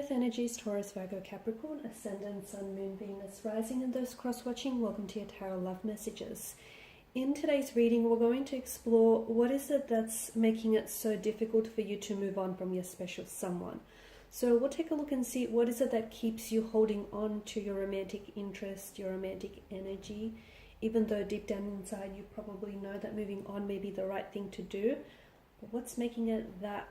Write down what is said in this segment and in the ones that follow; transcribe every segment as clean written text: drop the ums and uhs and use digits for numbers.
Earth energies, Taurus, Virgo, Capricorn, Ascendant, Sun, Moon, Venus, Rising, and those cross-watching, welcome to your Tarot Love Messages. In today's reading, we're going to explore what is it that's making it so difficult for you to move on from your special someone. So we'll take a look and see what is it that keeps you holding on to your romantic interest, your romantic energy, even though deep down inside you probably know that moving on may be the right thing to do. But what's making it that,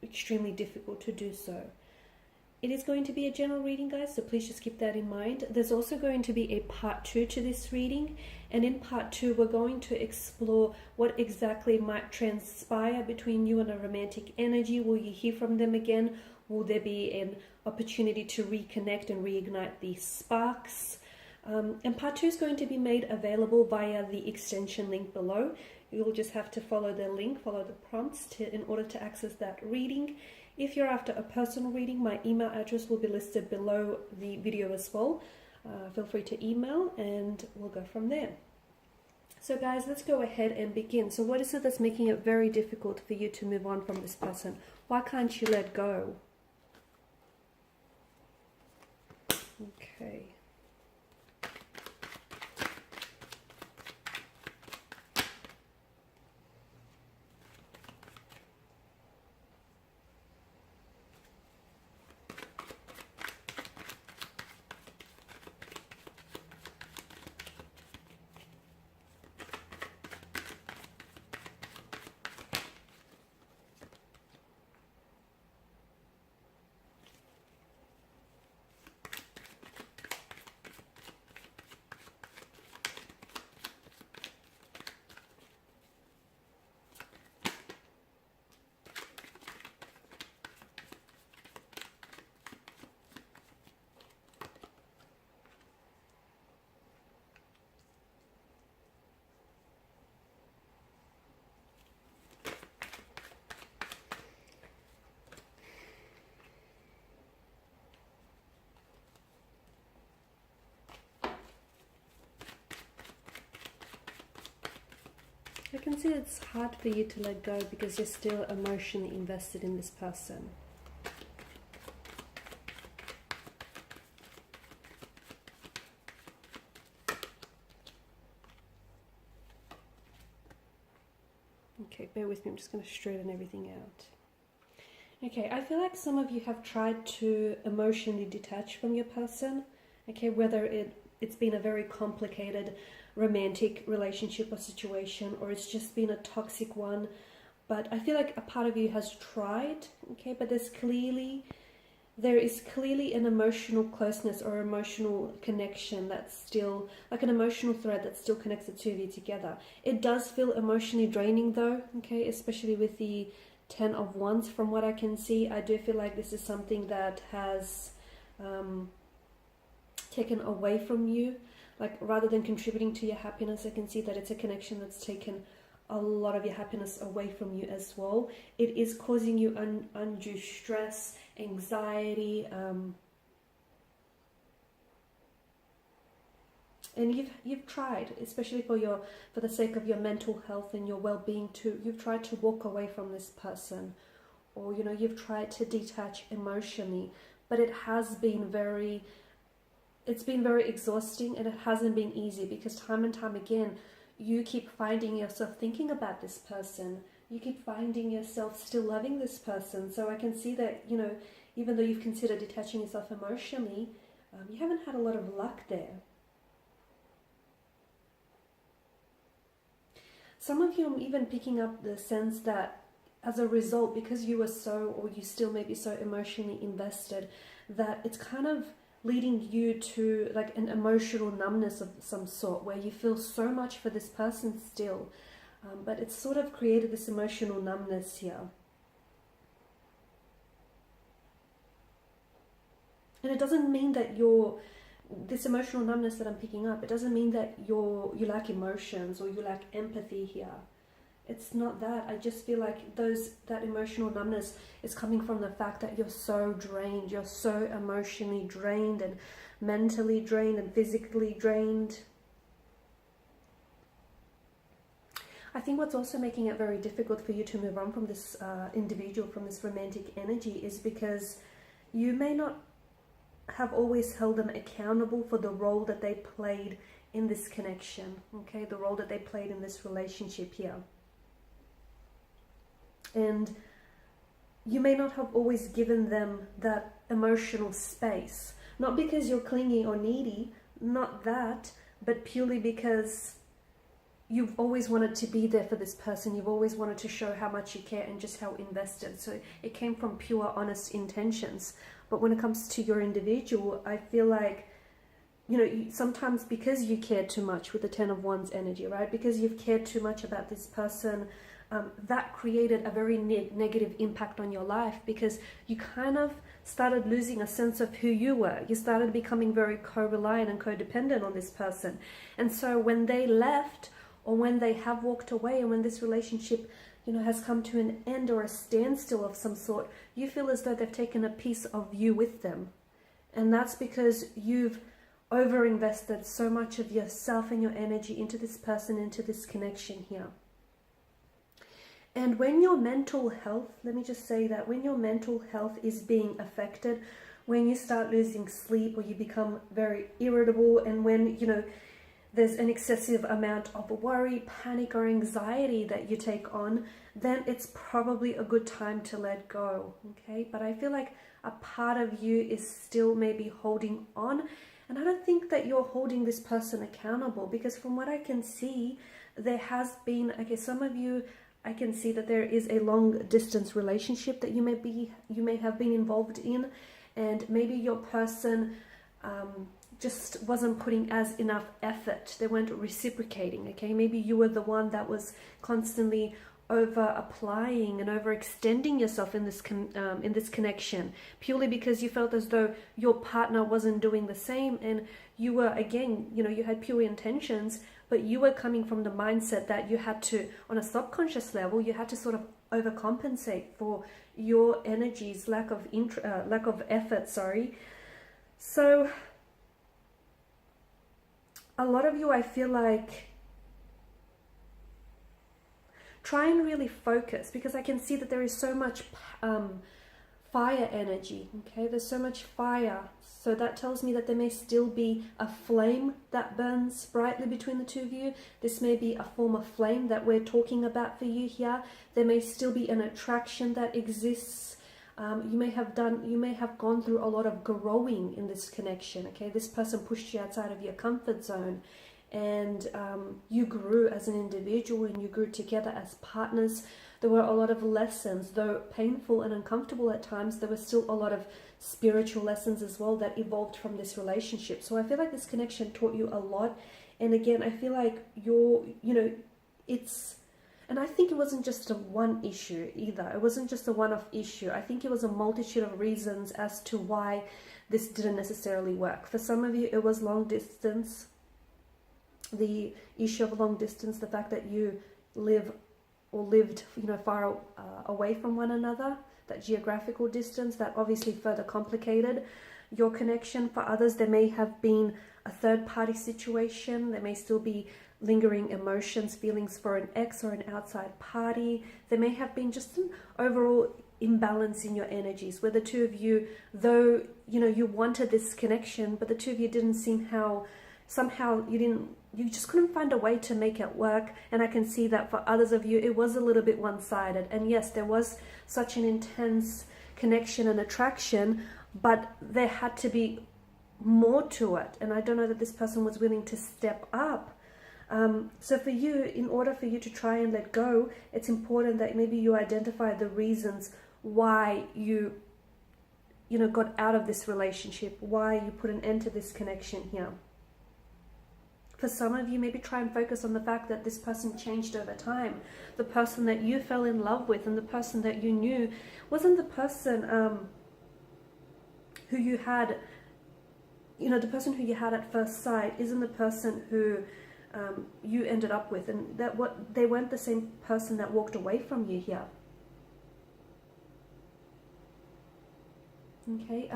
extremely difficult to do so? It is going to be a general reading, guys, so please just keep that in mind. There's also going to be a part 2 to this reading, and in part 2 we're going to explore what exactly might transpire between you and a romantic energy. Will you hear from them again? Will there be an opportunity to reconnect and reignite these sparks? And part 2 is going to be made available via the extension link below. You'll just have to follow the link, follow the prompts in order to access that reading. If you're after a personal reading, my email address will be listed below the video as well. Feel free to email and we'll go from there. So guys, let's go ahead and begin. So what is it that's making it very difficult for you to move on from this person? Why can't you let go? Okay. I can see it's hard for you to let go because you're still emotionally invested in this person. Okay, bear with me, I'm just going to straighten everything out. Okay, I feel like some of you have tried to emotionally detach from your person. Okay, whether it's been a very complicated romantic relationship or situation, or it's just been a toxic one, but I feel like a part of you has tried, okay, but there is clearly an emotional closeness or emotional connection that's still, like an emotional thread that still connects the two of you together. It does feel emotionally draining though, okay, especially with the 10 of Wands. From what I can see, I do feel like this is something that has taken away from you. Like, rather than contributing to your happiness, I can see that it's a connection that's taken a lot of your happiness away from you as well. It is causing you undue stress, anxiety, and you've tried, especially for the sake of your mental health and your well-being too. You've tried to walk away from this person, or you've tried to detach emotionally, but it has been very exhausting, and it hasn't been easy because time and time again you keep finding yourself thinking about this person. You keep finding yourself still loving this person. So I can see that, even though you've considered detaching yourself emotionally, you haven't had a lot of luck there. Some of you, I'm even picking up the sense that as a result, because you still may be so emotionally invested, that it's kind of leading you to like an emotional numbness of some sort, where you feel so much for this person still, but it's sort of created this emotional numbness here. And it doesn't mean that this emotional numbness that I'm picking up, it doesn't mean that you lack emotions or you lack empathy here. It's not that. I just feel like that emotional numbness is coming from the fact that you're so drained. You're so emotionally drained and mentally drained and physically drained. I think what's also making it very difficult for you to move on from this individual, from this romantic energy, is because you may not have always held them accountable for the role that they played in this connection, okay? The role that they played in this relationship here. And you may not have always given them that emotional space. Not because you're clingy or needy, not that, but purely because you've always wanted to be there for this person. You've always wanted to show how much you care and just how invested. So it came from pure, honest intentions. But when it comes to your individual, I feel like, you know, sometimes because you care too much with the Ten of Wands energy, right? Because you've cared too much about this person, that created a very negative impact on your life, because you kind of started losing a sense of who you were. You started becoming very co-reliant and codependent on this person. And so when they left, or when they have walked away, and when this relationship, you know, has come to an end or a standstill of some sort, you feel as though they've taken a piece of you with them. And that's because you've over-invested so much of yourself and your energy into this person, into this connection here. And when your mental health, let me just say that when your mental health is being affected, when you start losing sleep, or you become very irritable, and when, you know, there's an excessive amount of worry, panic, or anxiety that you take on, then it's probably a good time to let go, okay? But I feel like a part of you is still maybe holding on, and I don't think that you're holding this person accountable, because from what I can see, there has been, okay, some of you, I can see that there is a long distance relationship that you may have been involved in, and maybe your person just wasn't putting as enough effort. They weren't reciprocating, okay? Maybe you were the one that was constantly over applying and overextending yourself in this connection, purely because you felt as though your partner wasn't doing the same, and you were, again, you know, you had pure intentions, but you were coming from the mindset that you had to, on a subconscious level, you had to sort of overcompensate for your energy's lack of effort, sorry. So a lot of you, I feel like, try and really focus, because I can see that there is so much fire energy, okay? There's so much fire. So that tells me that there may still be a flame that burns brightly between the two of you. This may be a form of flame that we're talking about for you here. There may still be an attraction that exists. You may have gone through a lot of growing in this connection, okay? This person pushed you outside of your comfort zone, and you grew as an individual, and you grew together as partners. There were a lot of lessons, though painful and uncomfortable at times. There were still a lot of spiritual lessons as well that evolved from this relationship. So I feel like this connection taught you a lot. And again, I feel like and I think it wasn't just a one issue either. It wasn't just a one-off issue. I think it was a multitude of reasons as to why this didn't necessarily work. For some of you, it was long distance. The issue of long distance, the fact that you lived, far away from one another, that geographical distance, that obviously further complicated your connection. For others, there may have been a third-party situation. There may still be lingering emotions, feelings for an ex or an outside party. There may have been just an overall imbalance in your energies, where the two of you, though, you wanted this connection, but the two of you didn't seem somehow you just couldn't find a way to make it work. And I can see that for others of you, it was a little bit one-sided. And yes, there was such an intense connection and attraction, but there had to be more to it. And I don't know that this person was willing to step up. So for you, in order for you to try and let go, it's important that maybe you identify the reasons why you got out of this relationship, why you put an end to this connection here. For some of you, maybe try and focus on the fact that this person changed over time. The person that you fell in love with and the person that you knew wasn't the person who you had, the person who you had at first sight isn't the person who you ended up with. And they weren't the same person that walked away from you here. Okay.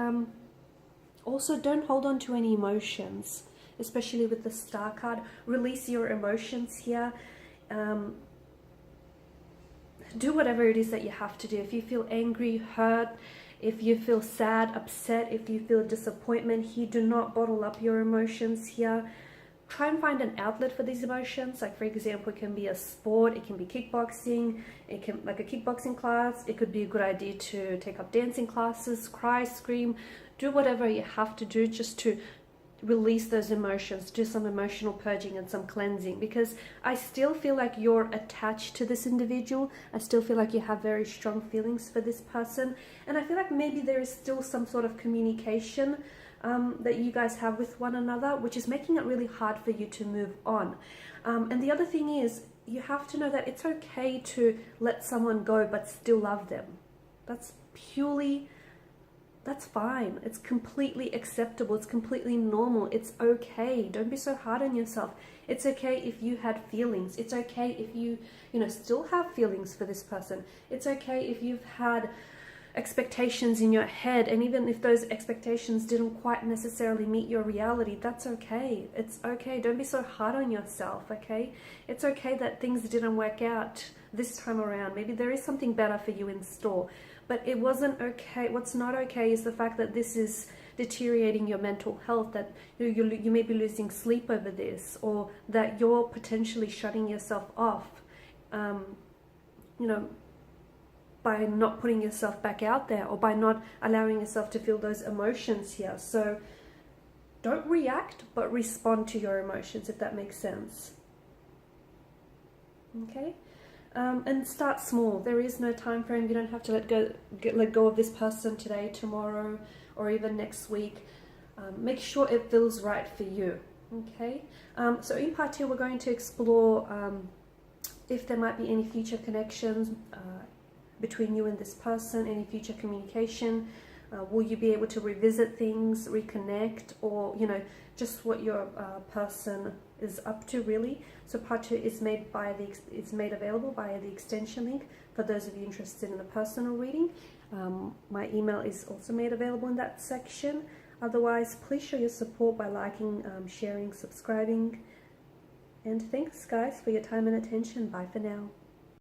Also, don't hold on to any emotions, especially with the Star card. Release your emotions here. do whatever it is that you have to do. If you feel angry, hurt, if you feel sad, upset, if you feel disappointment here, do not bottle up your emotions here. Try and find an outlet for these emotions. Like, for example, it can be a sport, it can be kickboxing, it can, like a kickboxing class. It could be a good idea to take up dancing classes, cry, scream, do whatever you have to do just to release those emotions, do some emotional purging and some cleansing, because I still feel like you're attached to this individual. I still feel like you have very strong feelings for this person, and I feel like maybe there is still some sort of communication that you guys have with one another, which is making it really hard for you to move on. And the other thing is, you have to know that it's okay to let someone go but still love them. That's fine. It's completely acceptable. It's completely normal. It's okay. Don't be so hard on yourself. It's okay if you had feelings. It's okay if you still have feelings for this person. It's okay if you've had expectations in your head, and even if those expectations didn't quite necessarily meet your reality, that's okay. It's okay. Don't be so hard on yourself, okay? It's okay that things didn't work out this time around. Maybe there is something better for you in store, but it wasn't okay. What's not okay is the fact that this is deteriorating your mental health, that you may be losing sleep over this, or that you're potentially shutting yourself off, by not putting yourself back out there, or by not allowing yourself to feel those emotions here. So don't react, but respond to your emotions, if that makes sense. Okay? And start small. There is no time frame. You don't have to let go of this person today, tomorrow, or even next week. Make sure it feels right for you. Okay? So in part 2, we're going to explore if there might be any future connections between you and this person, any future communication. Will you be able to revisit things, reconnect, or just what your person is up to, really. So part 2 is made available via the extension link for those of you interested in a personal reading. My email is also made available in that section. Otherwise, please show your support by liking, sharing, subscribing, and thanks guys for your time and attention. Bye for now.